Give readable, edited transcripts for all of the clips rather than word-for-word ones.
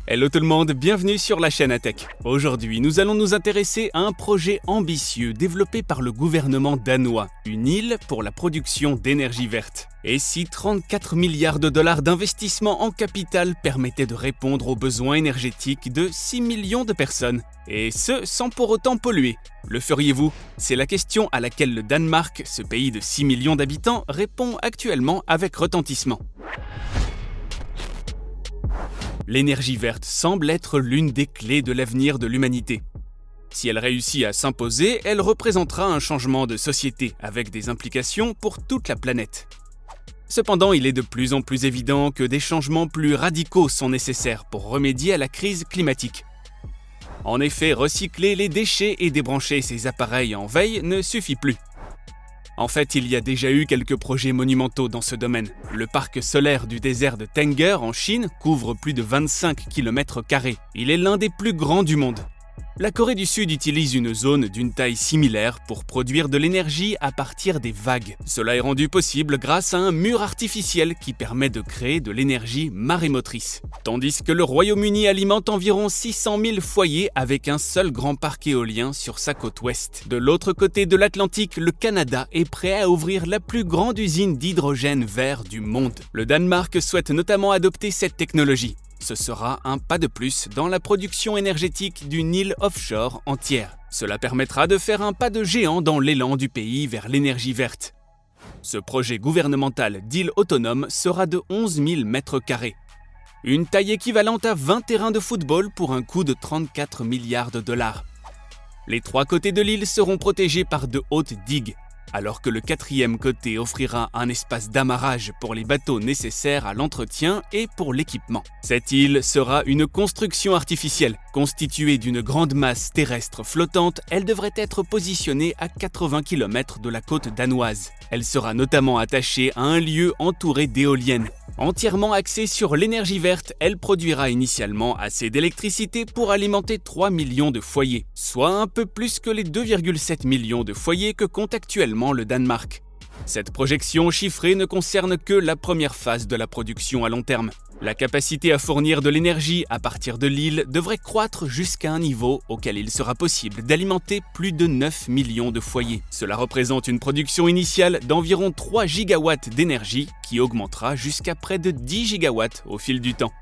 Hello tout le monde, bienvenue sur la chaîne Atech. Aujourd'hui, nous allons nous intéresser à un projet ambitieux développé par le gouvernement danois, une île pour la production d'énergie verte. Et si 34 milliards de dollars d'investissement en capital permettaient de répondre aux besoins énergétiques de 6 millions de personnes, et ce sans pour autant polluer. Le feriez-vous? C'est la question à laquelle le Danemark, ce pays de 6 millions d'habitants, répond actuellement avec retentissement. L'énergie verte semble être l'une des clés de l'avenir de l'humanité. Si elle réussit à s'imposer, elle représentera un changement de société avec des implications pour toute la planète. Cependant, il est de plus en plus évident que des changements plus radicaux sont nécessaires pour remédier à la crise climatique. En effet, recycler les déchets et débrancher ces appareils en veille ne suffit plus. En fait, il y a déjà eu quelques projets monumentaux dans ce domaine. Le parc solaire du désert de Tengger en Chine couvre plus de 25 km². Il est l'un des plus grands du monde. La Corée du Sud utilise une zone d'une taille similaire pour produire de l'énergie à partir des vagues. Cela est rendu possible grâce à un mur artificiel qui permet de créer de l'énergie marémotrice. Tandis que le Royaume-Uni alimente environ 600 000 foyers avec un seul grand parc éolien sur sa côte ouest. De l'autre côté de l'Atlantique, le Canada est prêt à ouvrir la plus grande usine d'hydrogène vert du monde. Le Danemark souhaite notamment adopter cette technologie. Ce sera un pas de plus dans la production énergétique d'une île offshore entière. Cela permettra de faire un pas de géant dans l'élan du pays vers l'énergie verte. Ce projet gouvernemental d'île autonome sera de 11 000 m². Une taille équivalente à 20 terrains de football pour un coût de 34 milliards de dollars. Les trois côtés de l'île seront protégés par de hautes digues, alors que le quatrième côté offrira un espace d'amarrage pour les bateaux nécessaires à l'entretien et pour l'équipement. Cette île sera une construction artificielle. Constituée d'une grande masse terrestre flottante, elle devrait être positionnée à 80 km de la côte danoise. Elle sera notamment attachée à un lieu entouré d'éoliennes. Entièrement axée sur l'énergie verte, elle produira initialement assez d'électricité pour alimenter 3 millions de foyers, soit un peu plus que les 2,7 millions de foyers que compte actuellement le Danemark. Cette projection chiffrée ne concerne que la première phase de la production à long terme. La capacité à fournir de l'énergie à partir de l'île devrait croître jusqu'à un niveau auquel il sera possible d'alimenter plus de 9 millions de foyers. Cela représente une production initiale d'environ 3 gigawatts d'énergie qui augmentera jusqu'à près de 10 gigawatts au fil du temps.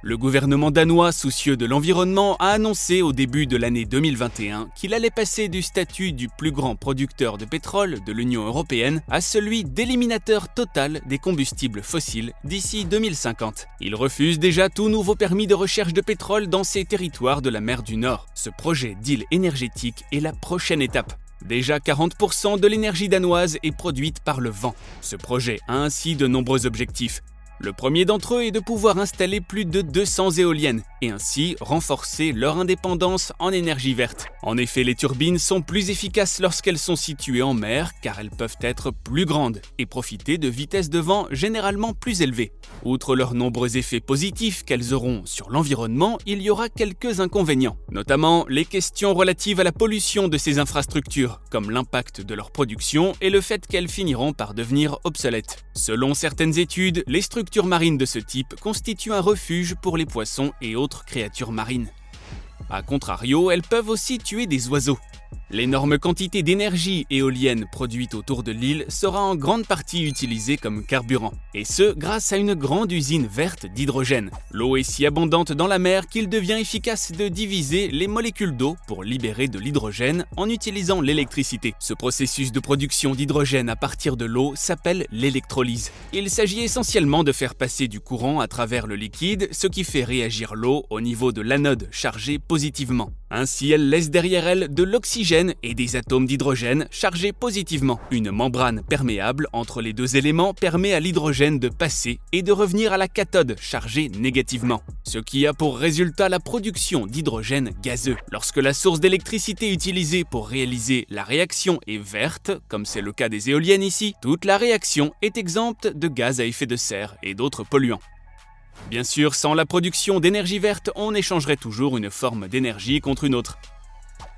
Le gouvernement danois, soucieux de l'environnement, a annoncé au début de l'année 2021 qu'il allait passer du statut du plus grand producteur de pétrole de l'Union européenne à celui d'éliminateur total des combustibles fossiles d'ici 2050. Il refuse déjà tout nouveau permis de recherche de pétrole dans ces territoires de la mer du Nord. Ce projet d'île énergétique est la prochaine étape. Déjà 40% de l'énergie danoise est produite par le vent. Ce projet a ainsi de nombreux objectifs. Le premier d'entre eux est de pouvoir installer plus de 200 éoliennes et ainsi renforcer leur indépendance en énergie verte. En effet, les turbines sont plus efficaces lorsqu'elles sont situées en mer car elles peuvent être plus grandes et profiter de vitesses de vent généralement plus élevées. Outre leurs nombreux effets positifs qu'elles auront sur l'environnement, il y aura quelques inconvénients, notamment les questions relatives à la pollution de ces infrastructures, comme l'impact de leur production et le fait qu'elles finiront par devenir obsolètes. Selon certaines études, les structures marines de ce type constituent un refuge pour les poissons et autres créatures marines. A contrario, elles peuvent aussi tuer des oiseaux. L'énorme quantité d'énergie éolienne produite autour de l'île sera en grande partie utilisée comme carburant, et ce grâce à une grande usine verte d'hydrogène. L'eau est si abondante dans la mer qu'il devient efficace de diviser les molécules d'eau pour libérer de l'hydrogène en utilisant l'électricité. Ce processus de production d'hydrogène à partir de l'eau s'appelle l'électrolyse. Il s'agit essentiellement de faire passer du courant à travers le liquide, ce qui fait réagir l'eau au niveau de l'anode chargée positivement. Ainsi, elle laisse derrière elle de l'oxygène et des atomes d'hydrogène chargés positivement. Une membrane perméable entre les deux éléments permet à l'hydrogène de passer et de revenir à la cathode chargée négativement, ce qui a pour résultat la production d'hydrogène gazeux. Lorsque la source d'électricité utilisée pour réaliser la réaction est verte, comme c'est le cas des éoliennes ici, toute la réaction est exempte de gaz à effet de serre et d'autres polluants. Bien sûr, sans la production d'énergie verte, on échangerait toujours une forme d'énergie contre une autre.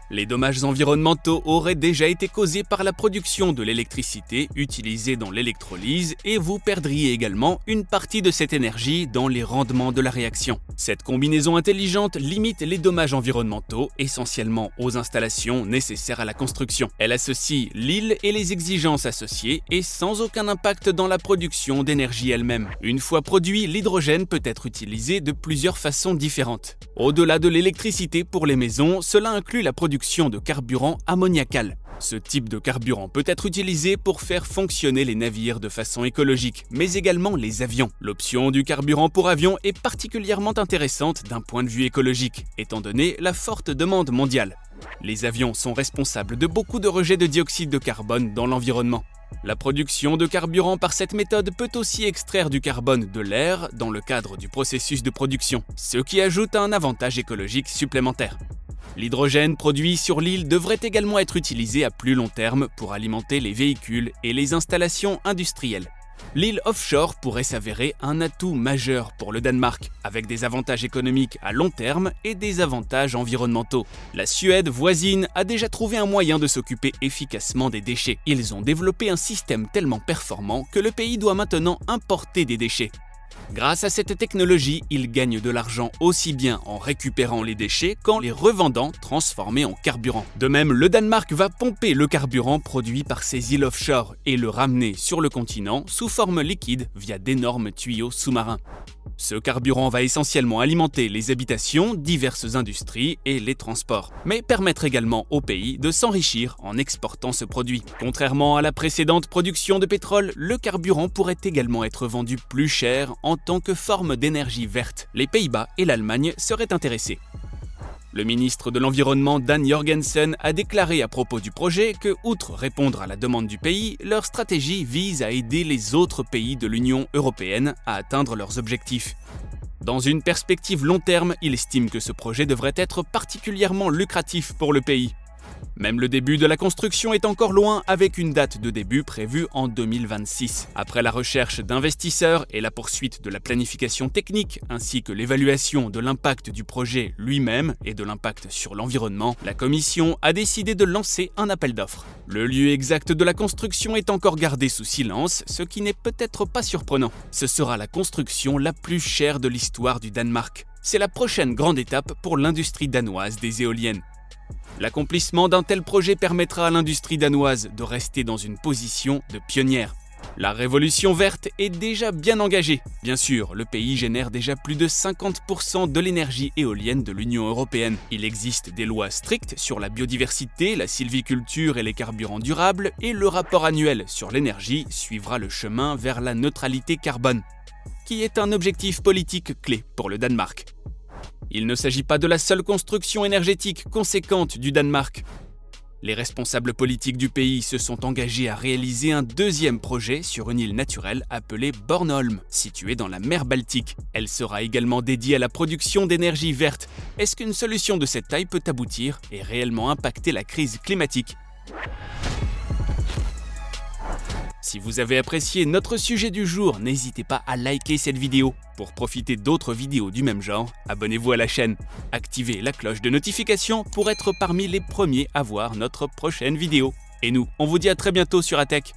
Les dommages environnementaux auraient déjà été causés par la production de l'électricité utilisée dans l'électrolyse et vous perdriez également une partie de cette énergie dans les rendements de la réaction. Cette combinaison intelligente limite les dommages environnementaux essentiellement aux installations nécessaires à la construction. Elle associe l'île et les exigences associées et sans aucun impact dans la production d'énergie elle-même. Une fois produit, l'hydrogène peut être utilisé de plusieurs façons différentes. Au-delà de l'électricité pour les maisons, cela inclut la production de carburant ammoniacal. Ce type de carburant peut être utilisé pour faire fonctionner les navires de façon écologique, mais également les avions. L'option du carburant pour avion est particulièrement intéressante d'un point de vue écologique, étant donné la forte demande mondiale. Les avions sont responsables de beaucoup de rejets de dioxyde de carbone dans l'environnement. La production de carburant par cette méthode peut aussi extraire du carbone de l'air dans le cadre du processus de production, ce qui ajoute un avantage écologique supplémentaire. L'hydrogène produit sur l'île devrait également être utilisé à plus long terme pour alimenter les véhicules et les installations industrielles. L'île offshore pourrait s'avérer un atout majeur pour le Danemark, avec des avantages économiques à long terme et des avantages environnementaux. La Suède voisine a déjà trouvé un moyen de s'occuper efficacement des déchets. Ils ont développé un système tellement performant que le pays doit maintenant importer des déchets. Grâce à cette technologie, ils gagnent de l'argent aussi bien en récupérant les déchets qu'en les revendant transformés en carburant. De même, le Danemark va pomper le carburant produit par ces îles offshore et le ramener sur le continent sous forme liquide via d'énormes tuyaux sous-marins. Ce carburant va essentiellement alimenter les habitations, diverses industries et les transports, mais permettre également au pays de s'enrichir en exportant ce produit. Contrairement à la précédente production de pétrole, le carburant pourrait également être vendu plus cher en tant que forme d'énergie verte. Les Pays-Bas et l'Allemagne seraient intéressés. Le ministre de l'Environnement Dan Jorgensen a déclaré à propos du projet que, outre répondre à la demande du pays, leur stratégie vise à aider les autres pays de l'Union européenne à atteindre leurs objectifs. Dans une perspective long terme, il estime que ce projet devrait être particulièrement lucratif pour le pays. Même le début de la construction est encore loin, avec une date de début prévue en 2026. Après la recherche d'investisseurs et la poursuite de la planification technique, ainsi que l'évaluation de l'impact du projet lui-même et de l'impact sur l'environnement, la Commission a décidé de lancer un appel d'offres. Le lieu exact de la construction est encore gardé sous silence, ce qui n'est peut-être pas surprenant. Ce sera la construction la plus chère de l'histoire du Danemark. C'est la prochaine grande étape pour l'industrie danoise des éoliennes. L'accomplissement d'un tel projet permettra à l'industrie danoise de rester dans une position de pionnière. La révolution verte est déjà bien engagée. Bien sûr, le pays génère déjà plus de 50% de l'énergie éolienne de l'Union européenne. Il existe des lois strictes sur la biodiversité, la sylviculture et les carburants durables, et le rapport annuel sur l'énergie suivra le chemin vers la neutralité carbone, qui est un objectif politique clé pour le Danemark. Il ne s'agit pas de la seule construction énergétique conséquente du Danemark. Les responsables politiques du pays se sont engagés à réaliser un deuxième projet sur une île naturelle appelée Bornholm, située dans la mer Baltique. Elle sera également dédiée à la production d'énergie verte. Est-ce qu'une solution de cette taille peut aboutir et réellement impacter la crise climatique ? Si vous avez apprécié notre sujet du jour, n'hésitez pas à liker cette vidéo. Pour profiter d'autres vidéos du même genre, abonnez-vous à la chaîne. Activez la cloche de notification pour être parmi les premiers à voir notre prochaine vidéo. Et nous, on vous dit à très bientôt sur Atech.